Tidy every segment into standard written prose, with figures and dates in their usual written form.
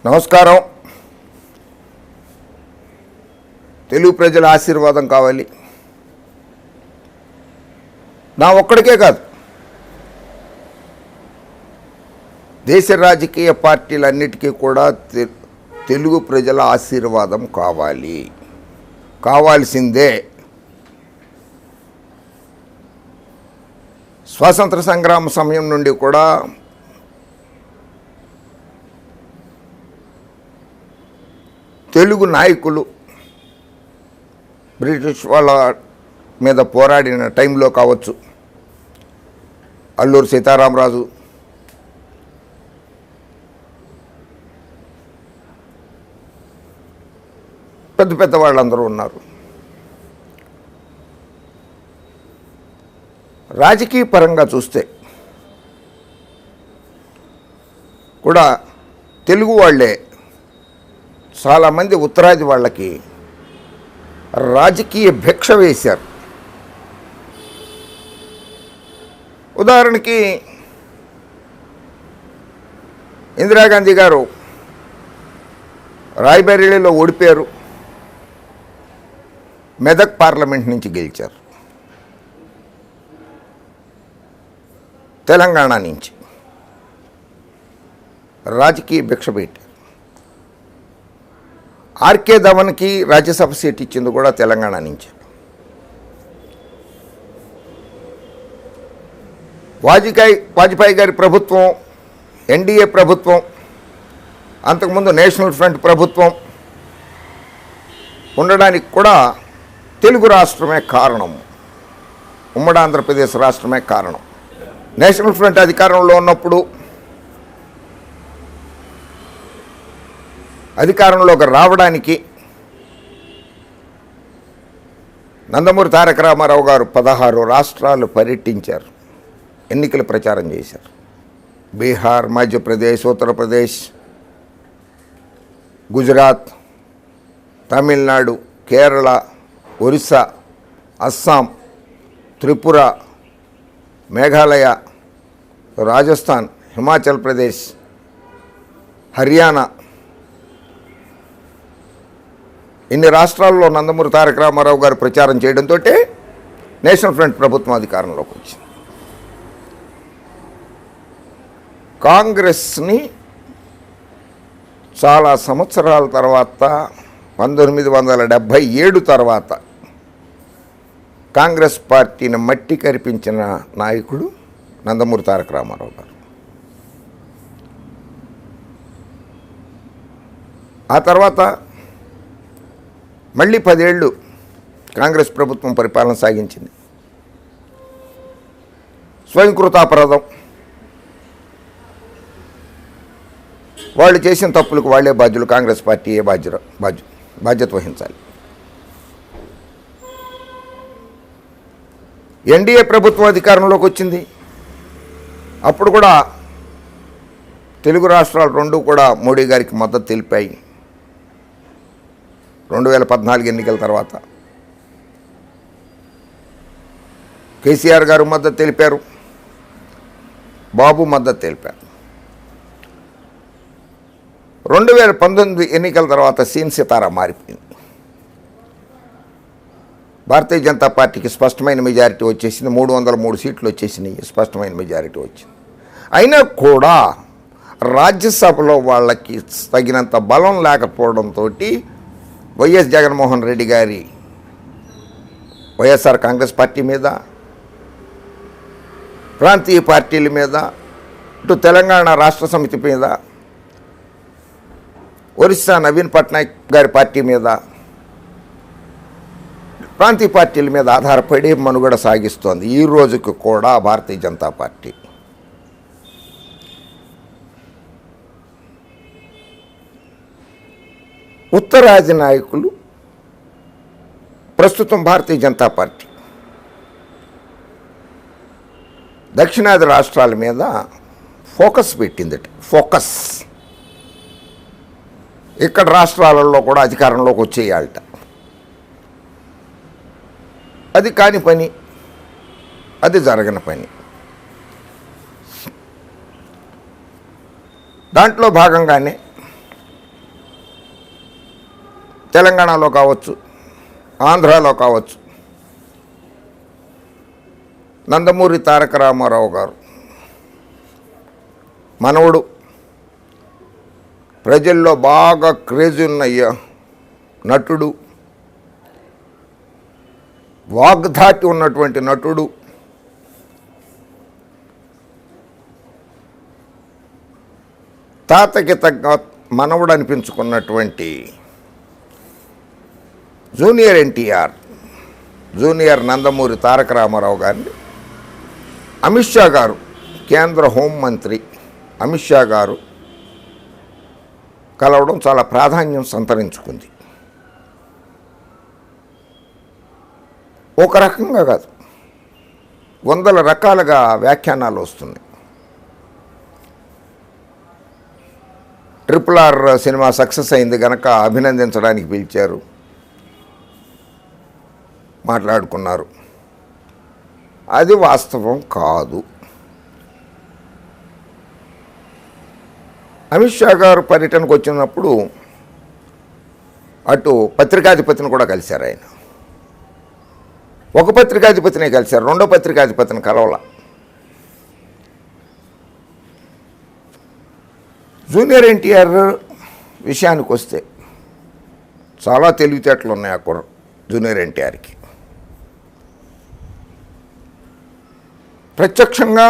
నమస్కారం. తెలుగు ప్రజల ఆశీర్వాదం కావాలి. నా ఒక్కడికే కాదు, దేశ రాజకీయ పార్టీలన్నిటికీ కూడా తెలుగు ప్రజల ఆశీర్వాదం కావాల్సిందే. స్వాతంత్ర సంగ్రామ సమయం నుండి కూడా తెలుగు నాయకులు బ్రిటిష్ వాళ్ళ మీద పోరాడిన టైంలో కావచ్చు, అల్లూరి సీతారామరాజు, పెద్ద పెద్ద వాళ్ళందరూ ఉన్నారు. రాజకీయ పరంగా చూస్తే కూడా తెలుగు వాళ్ళే చాలామంది ఉత్తరాది వాళ్ళకి రాజకీయ భిక్ష వేశారు. ఉదాహరణకి ఇందిరాగాంధీ గారు రాయ్బరేలీలో ఓడిపోయారు, మెదక్ పార్లమెంట్ నుంచి గెలిచారు, తెలంగాణ నుంచి రాజకీయ భిక్ష పెట్టారు. ఆర్కే ధవన్కి రాజ్యసభ సీట్ ఇచ్చింది కూడా తెలంగాణ నుంచి. వాజ్పేయి గారి ప్రభుత్వం, ఎన్డీఏ ప్రభుత్వం, అంతకుముందు నేషనల్ ఫ్రంట్ ప్రభుత్వం ఉండడానికి కూడా తెలుగు రాష్ట్రమే కారణం, ఉమ్మడి ఆంధ్రప్రదేశ్ రాష్ట్రమే కారణం. నేషనల్ ఫ్రంట్ అధికారంలో ఉన్నప్పుడు అధికారంలోకి రావడానికి నందమూరి తారక రామారావు గారు 16 రాష్ట్రాలు పర్యటించారు, ఎన్నికల ప్రచారం చేశారు. బీహార్, మధ్యప్రదేశ్, ఉత్తరప్రదేశ్, గుజరాత్, తమిళనాడు, కేరళ, ఒరిస్సా, అస్సాం, త్రిపుర, మేఘాలయ, రాజస్థాన్, హిమాచల్ ప్రదేశ్, హర్యానా, ఇన్ని రాష్ట్రాల్లో నందమూరి తారక రామారావు గారు ప్రచారం చేయడంతో నేషనల్ ఫ్రంట్ ప్రభుత్వం అధికారంలోకి వచ్చింది. కాంగ్రెస్ని చాలా సంవత్సరాల తర్వాత 1977 తర్వాత కాంగ్రెస్ పార్టీని మట్టి కరిపించిన నాయకుడు నందమూరి తారక రామారావు గారు. ఆ తర్వాత మళ్ళీ 10 ఏళ్ళు కాంగ్రెస్ ప్రభుత్వం పరిపాలన సాగించింది. స్వయంకృతాపరాధం, వాళ్ళు చేసిన తప్పులకు వాళ్ళే బాధ్యులు, కాంగ్రెస్ పార్టీ బాధ్యత వహించాలి. ఎన్డీఏ ప్రభుత్వం అధికారంలోకి వచ్చింది. అప్పుడు కూడా తెలుగు రాష్ట్రాలు రెండు కూడా మోడీ గారికి మద్దతు తెలిపాయి. 2014 ఎన్నికల తర్వాత కేసీఆర్ గారు మద్దతు తెలిపారు, బాబు మద్దతు తెలిపారు. 2019 ఎన్నికల తర్వాత సీన్ సితారా మారిపోయింది. భారతీయ జనతా పార్టీకి స్పష్టమైన మెజారిటీ వచ్చేసింది, 303 సీట్లు వచ్చేసినాయి, స్పష్టమైన మెజారిటీ వచ్చింది. అయినా కూడా రాజ్యసభలో వాళ్ళకి తగినంత బలం లేకపోవడంతో వైఎస్ జగన్మోహన్ రెడ్డి గారి వైఎస్ఆర్ కాంగ్రెస్ పార్టీ మీద, ప్రాంతీయ పార్టీల మీద, ఇటు తెలంగాణ రాష్ట్ర సమితి మీద, ఒరిస్సా నవీన్ పట్నాయక్ గారి పార్టీ మీద, ప్రాంతీయ పార్టీల మీద ఆధారపడి మనుగడ సాగిస్తోంది ఈ రోజుకి కూడా భారతీయ జనతా పార్టీ. ఉత్తరాది నాయకులు ప్రస్తుతం భారతీయ జనతా పార్టీ దక్షిణాది రాష్ట్రాల మీద ఫోకస్ పెట్టిందట. ఇక్కడ రాష్ట్రాలలో కూడా అధికారంలోకి వచ్చేయాలట. అది కాని పని, అది జరగని పని. దాంట్లో భాగంగానే తెలంగాణలో కావచ్చు, ఆంధ్రాలో కావచ్చు, నందమూరి తారక రామారావు గారు మనవడు ప్రజల్లో బాగా క్రేజ్ ఉన్న నటుడు, వాగ్ధాటి ఉన్నటువంటి నటుడు, తాతకి తగ్గ మనవడు అనిపించుకున్నటువంటి జూనియర్ ఎన్టీఆర్, జూనియర్ నందమూరి తారక రామారావు గారిని అమిత్ షా గారు, కేంద్ర హోంమంత్రి అమిత్ షా గారు కలవడం చాలా ప్రాధాన్యం సంతరించుకుంది. ఒక రకంగా కాదు, వందల రకాలుగా వ్యాఖ్యానాలు వస్తున్నాయి. RRR సినిమా సక్సెస్ అయింది కనుక అభినందించడానికి పిలిచారు, మాట్లాడుకున్నారు. అది వాస్తవం కాదు. అమిత్ షా గారు పర్యటనకు వచ్చినప్పుడు అటు పత్రికాధిపతిని కూడా కలిశారు. ఆయన ఒక పత్రికాధిపతినే కలిశారు, రెండో పత్రికాధిపతిని కలవాల. జూనియర్ ఎన్టీఆర్ విషయానికి వస్తే చాలా తెలివితేటలు ఉన్నాయి ఆ జూనియర్ ఎన్టీఆర్కి. ప్రత్యక్షంగా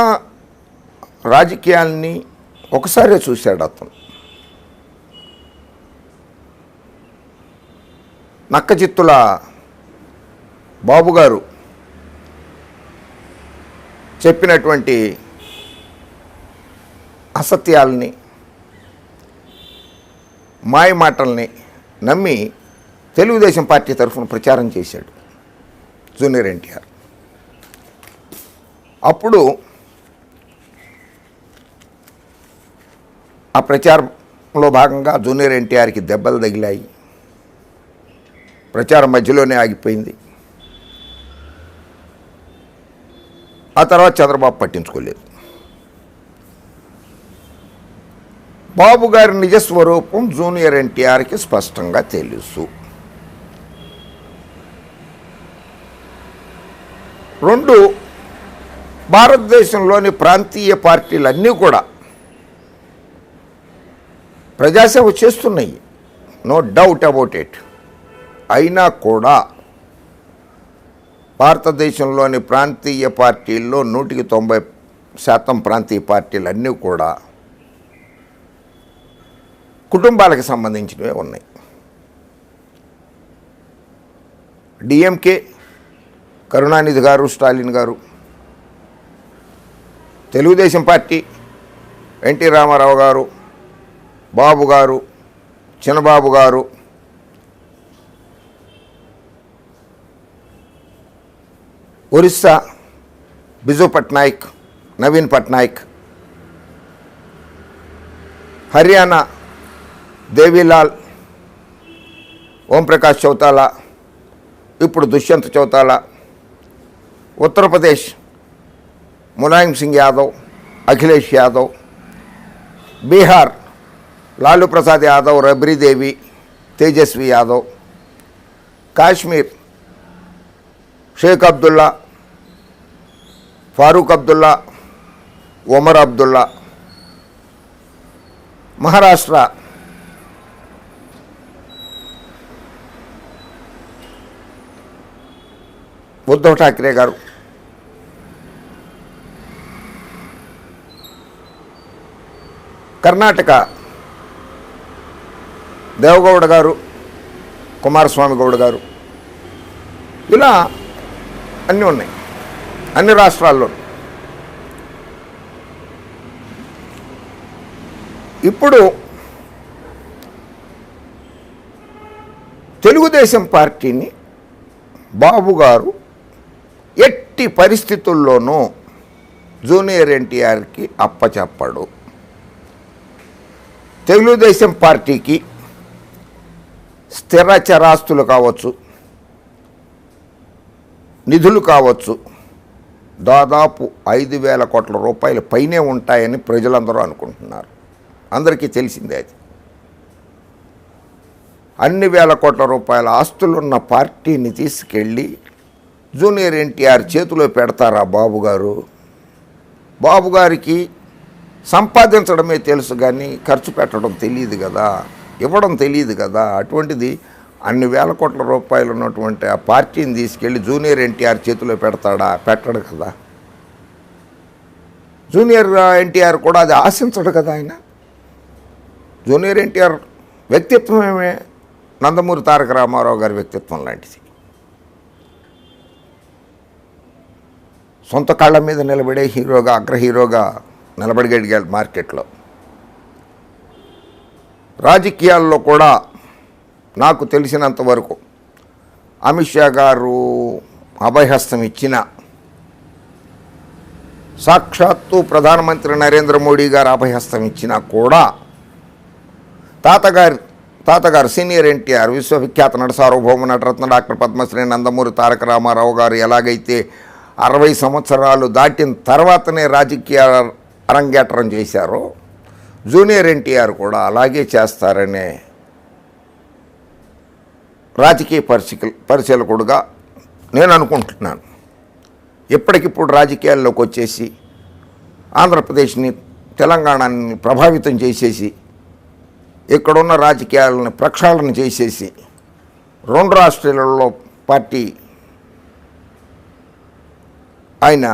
రాజకీయాల్ని ఒకసారే చూశాడు అతను. నక్కజిత్తుల బాబుగారు చెప్పినటువంటి అసత్యాలని, మాయ మాటల్ని నమ్మి తెలుగుదేశం పార్టీ తరఫున ప్రచారం చేశాడు జూనియర్ ఎన్టీఆర్. అప్పుడు ఆ ప్రచారంలో భాగంగా జూనియర్ ఎన్టీఆర్కి దెబ్బలు తగిలాయి. ప్రచారం మధ్యలోనే ఆగిపోయింది. ఆ తర్వాత చంద్రబాబు పట్టించుకోలేదు. బాబు గారి నిజస్వరూపం జూనియర్ ఎన్టీఆర్కి స్పష్టంగా తెలుసు. రెండు, భారతదేశంలోని ప్రాంతీయ పార్టీలన్నీ కూడా ప్రజాసేవ చేస్తున్నాయి, నో డౌట్ అబౌట్ ఇట్. అయినా కూడా భారతదేశంలోని ప్రాంతీయ పార్టీల్లో 90% ప్రాంతీయ పార్టీలన్నీ కూడా కుటుంబాలకు సంబంధించినవే ఉన్నాయి. డిఎంకే కరుణానిధి గారు, స్టాలిన్ గారు, తెలుగుదేశం పార్టీ ఎన్టీ రామారావు గారు, బాబు గారు, చిన్నబాబు గారు, ఒరిస్సా బిజు పట్నాయక్, నవీన్ పట్నాయక్, హర్యానా దేవీలాల్, ఓంప్రకాష్ చౌతాలా, ఇప్పుడు దుష్యంత్ చౌతాలా, ఉత్తరప్రదేశ్ ములాయం సింగ్ యాదవ్, అఖిలేష్ యాదవ్, బీహార్ లాలూ ప్రసాద్ యాదవ్, రబ్రీదేవి, తేజస్వి యాదవ్, కాశ్మీర్ షేక్ అబ్దుల్లా, ఫారూక్ అబ్దుల్లా, ఒమర్ అబ్దుల్లా, మహారాష్ట్ర ఉద్ధవ్ ఠాక్రే గారు, కర్ణాటక దేవగౌడ గారు, కుమారస్వామి గౌడ్ గారు, ఇలా అన్నీ ఉన్నాయి అన్ని రాష్ట్రాల్లో. ఇప్పుడు తెలుగుదేశం పార్టీని బాబు గారు ఎట్టి పరిస్థితుల్లోనూ జూనియర్ ఎన్టీఆర్కి అప్పచెప్పడు. తెలుగుదేశం పార్టీకి స్థిర చరాస్తులు కావచ్చు, నిధులు కావచ్చు, దాదాపు 5,000 కోట్ల రూపాయల పైనే ఉంటాయని ప్రజలందరూ అనుకుంటున్నారు. అందరికీ తెలిసిందే అది. అన్ని వేల కోట్ల రూపాయల ఆస్తులున్న పార్టీని తీసుకెళ్ళి జూనియర్ ఎన్టీఆర్ చేతిలో పెడతారా బాబు గారు? బాబు గారికి సంపాదించడమే తెలుసు కానీ ఖర్చు పెట్టడం తెలియదు కదా, ఇవ్వడం తెలియదు కదా. అటువంటిది అన్ని వేల కోట్ల రూపాయలు ఉన్నటువంటి ఆ పార్టీని తీసుకెళ్ళి జూనియర్ ఎన్టీఆర్ చేతిలో పెడతాడా? పెట్టడు కదా. జూనియర్ ఎన్టీఆర్ కూడా అది ఆశించడు కదా. ఆయన జూనియర్ ఎన్టీఆర్ వ్యక్తిత్వమే నందమూరి తారక రామారావు గారి వ్యక్తిత్వం లాంటిది. సొంత కాళ్ళ మీద నిలబడే హీరోగా, అగ్ర హీరోగా నిలబడిగలిగాడు మార్కెట్లో. రాజకీయాల్లో కూడా నాకు తెలిసినంత వరకు అమిత్ షా గారు అభయహస్తం ఇచ్చిన, సాక్షాత్తు ప్రధానమంత్రి నరేంద్ర మోడీ గారు అభయహస్తం ఇచ్చినా కూడా తాతగారు సీనియర్ ఎన్టీఆర్, విశ్వవిఖ్యాత నట సార్వభౌమ నటరత్న డాక్టర్ పద్మశ్రీ నందమూరి తారక రామారావు గారు ఎలాగైతే 60 సంవత్సరాలు దాటిన తర్వాతనే రాజకీయ అరంగేట్రం చేశారో, జూనియర్ ఎన్టీఆర్ కూడా అలాగే చేస్తారనే రాజకీయ పరిశీలకుడుగా నేను అనుకుంటున్నాను. ఇప్పటికిప్పుడు రాజకీయాల్లోకి వచ్చేసి ఆంధ్రప్రదేశ్ని, తెలంగాణని ప్రభావితం చేసేసి, ఇక్కడున్న రాజకీయాలను ప్రక్షాళన చేసేసి 2 రాష్ట్రాలలో పార్టీ ఆయన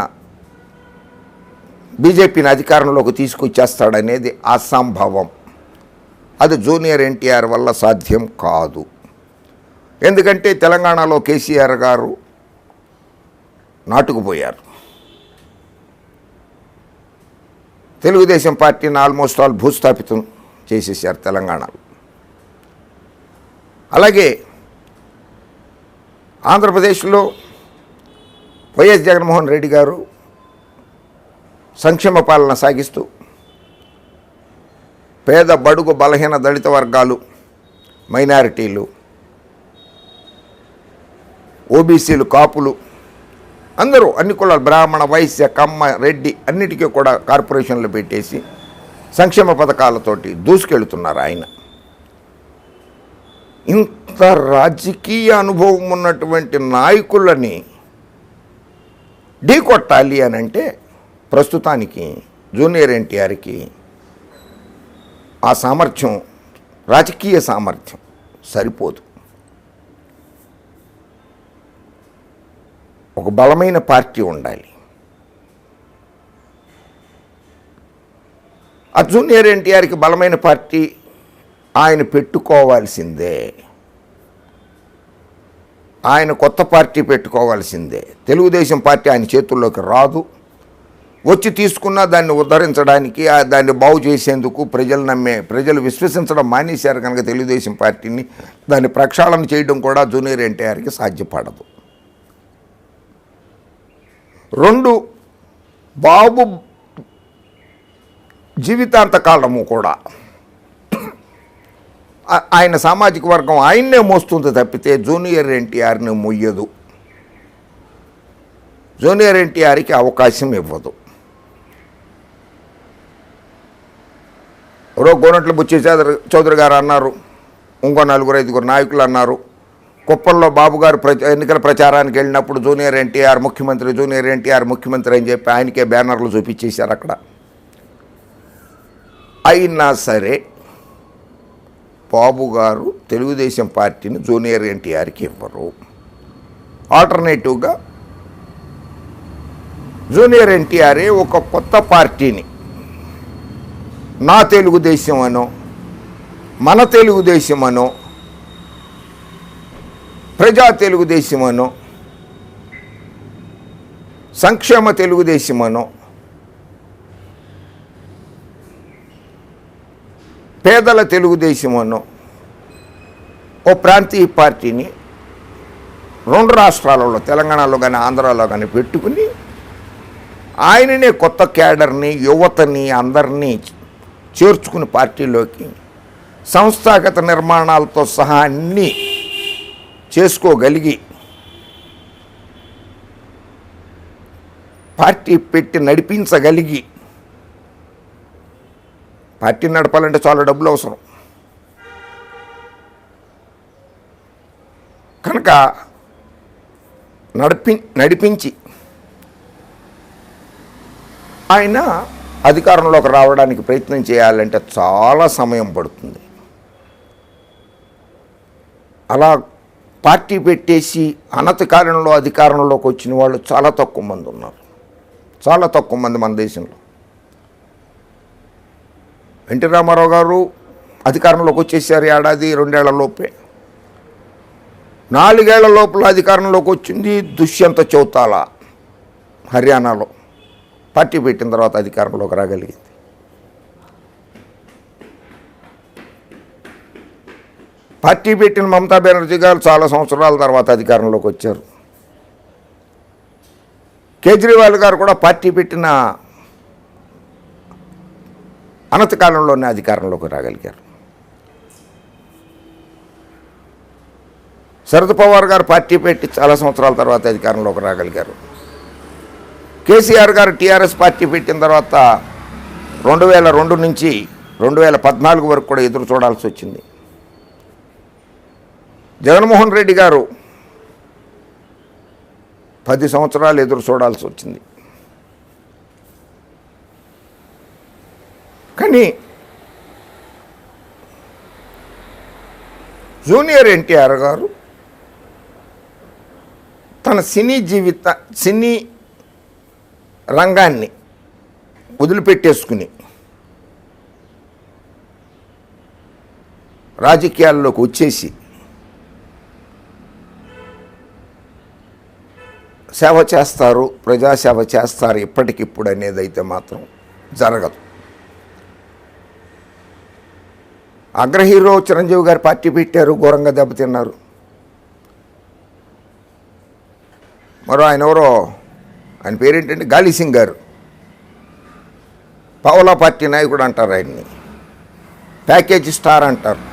బీజేపీని అధికారంలోకి తీసుకొచ్చేస్తాడనేది అసంభవం. అది జూనియర్ ఎన్టీఆర్ వల్ల సాధ్యం కాదు. ఎందుకంటే తెలంగాణలో కేసీఆర్ గారు నాటుకుపోయారు. తెలుగుదేశం పార్టీని ఆల్మోస్ట్ ఆల్ భూస్థాపితం చేసేసారు తెలంగాణలో. అలాగే ఆంధ్రప్రదేశ్లో వైఎస్ జగన్మోహన్ రెడ్డి గారు సంక్షేమ పాలన సాగిస్తూ పేద, బడుగు, బలహీన, దళిత వర్గాలు, మైనారిటీలు, ఓబీసీలు, కాపులు, అందరూ అన్ని కులాలు, బ్రాహ్మణ, వైశ్య, కమ్మ, రెడ్డి అన్నిటికీ కూడా కార్పొరేషన్లు పెట్టేసి సంక్షేమ పథకాలతోటి దూసుకెళ్తున్నారు ఆయన. ఇంత రాజకీయ అనుభవం ఉన్నటువంటి నాయకులని ఢీకొట్టాలి అని అంటే ప్రస్తుతానికి జూనియర్ ఎన్టీఆర్కి ఆ సామర్థ్యం, రాజకీయ సామర్థ్యం సరిపోదు. ఒక బలమైన పార్టీ ఉండాలి. ఆ జూనియర్ ఎన్టీఆర్కి బలమైన పార్టీ ఆయన పెట్టుకోవాల్సిందే. ఆయన కొత్త పార్టీ పెట్టుకోవాల్సిందే. తెలుగుదేశం పార్టీ ఆయన చేతుల్లోకి రాదు. వచ్చి తీసుకున్నా దాన్ని ఉద్ధరించడానికి, దాన్ని బాగు చేసేందుకు ప్రజలు విశ్వసించడం మానేశారు కనుక తెలుగుదేశం పార్టీని దాన్ని ప్రక్షాళన చేయడం కూడా జూనియర్ ఎన్టీఆర్కి సాధ్యపడదు. 2, బాబు జీవితాంతకాలము కూడా ఆయన సామాజిక వర్గం ఆయన్నే మోస్తుంది తప్పితే జూనియర్ ఎన్టీఆర్ని మొయ్యదు. జూనియర్ ఎన్టీఆర్కి అవకాశం ఇవ్వదు. ఎవరో గోనట్ల బుచ్చి చౌదరి గారు అన్నారు, ఇంకో 4-5 నాయకులు అన్నారు. కుప్పంలో బాబు గారు ఎన్నికల ప్రచారానికి వెళ్ళినప్పుడు జూనియర్ ఎన్టీఆర్ ముఖ్యమంత్రి, జూనియర్ ఎన్టీఆర్ ముఖ్యమంత్రి అని చెప్పి ఆయనకే బ్యానర్లు చూపించేశారు అక్కడ. అయినా సరే బాబు గారు తెలుగుదేశం పార్టీని జూనియర్ ఎన్టీఆర్కి ఇవ్వరు. ఆల్టర్నేటివ్గా జూనియర్ ఎన్టీఆరే ఒక కొత్త పార్టీని, నా తెలుగుదేశం అనో, మన తెలుగుదేశం అనో, ప్రజా తెలుగుదేశం అనో, సంక్షేమ తెలుగుదేశం అనో, పేదల తెలుగుదేశం అనో ఓ ప్రాంతీయ పార్టీని 2 రాష్ట్రాలలో, తెలంగాణలో కానీ ఆంధ్రాలో కానీ పెట్టుకుని ఆయననే కొత్త క్యాడర్ని, యువతని అందరినీ చేర్చుకుని పార్టీలోకి సంస్థాగత నిర్మాణాలతో సహా అన్నీ చేసుకోగలిగి పార్టీ పెట్టి నడిపించగలిగి, పార్టీ నడపాలంటే చాలా డబ్బులు అవసరం. కనుక నడిపించి ఆయన అధికారంలోకి రావడానికి ప్రయత్నం చేయాలంటే చాలా సమయం పడుతుంది. అలా పార్టీ పెట్టేసి అనతి కాలంలో అధికారంలోకి వచ్చిన వాళ్ళు చాలా తక్కువ మంది ఉన్నారు. చాలా తక్కువ మంది మన దేశంలో. ఎన్టీ రామారావు గారు అధికారంలోకి వచ్చేసారు ఏడాది 2 ఏళ్ల లోపే. 4 ఏళ్ల లోపల అధికారంలోకి వచ్చింది దుష్యంత చౌతాలా హర్యానాలో. పార్టీ పెట్టిన తర్వాత అధికారంలోకి రాగలిగింది. పార్టీ పెట్టిన మమతా బెనర్జీ గారు చాలా సంవత్సరాల తర్వాత అధికారంలోకి వచ్చారు. కేజ్రీవాల్ గారు కూడా పార్టీ పెట్టిన అనతి కాలంలోనే అధికారంలోకి రాగలిగారు. శరద్ పవార్ గారు పార్టీ పెట్టి చాలా సంవత్సరాల తర్వాత అధికారంలోకి రాగలిగారు. కేసీఆర్ గారు టీఆర్ఎస్ పార్టీ పెట్టిన తర్వాత 2002 నుంచి 2014 వరకు కూడా ఎదురు చూడాల్సి వచ్చింది. జగన్మోహన్ రెడ్డి గారు 10 సంవత్సరాలు ఎదురు చూడాల్సి వచ్చింది. కానీ జూనియర్ ఎన్టీఆర్ గారు తన సినీ రంగాన్ని వదిలిపెట్టేసుకుని రాజకీయాల్లోకి వచ్చేసి సేవ చేస్తారు, ప్రజాసేవ చేస్తారు ఇప్పటికిప్పుడు అనేది అయితే మాత్రం జరగదు. అగ్ర హీరో చిరంజీవి గారు పార్టీ పెట్టారు, ఘోరంగా దెబ్బతిన్నారు. మరో ఆయన పేరేంటంటే గాలి సింగ్ గారు, పావులా పార్టీ నాయకుడు అంటారు ఆయన్ని, ప్యాకేజ్ స్టార్ అంటారు.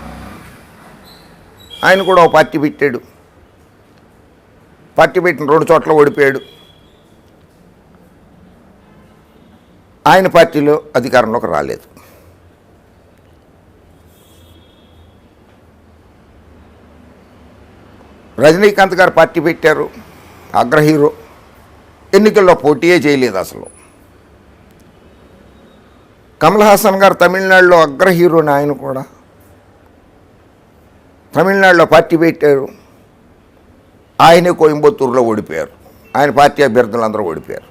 ఆయన కూడా ఒక పార్టీ పెట్టాడు. పార్టీ పెట్టిన 2 చోట్ల ఓడిపోయాడు. ఆయన పార్టీలో అధికారంలోకి రాలేదు. రజనీకాంత్ గారు పార్టీ పెట్టారు, అగ్ర హీరో, ఎన్నికల్లో పోటీయే చేయలేదు అసలు. కమల్ హాసన్ గారు తమిళనాడులో అగ్ర హీరోని, ఆయన కూడా తమిళనాడులో పార్టీ పెట్టారు. ఆయనే కోయంబత్తూరులో ఓడిపోయారు. ఆయన పార్టీ అభ్యర్థులందరూ ఓడిపోయారు.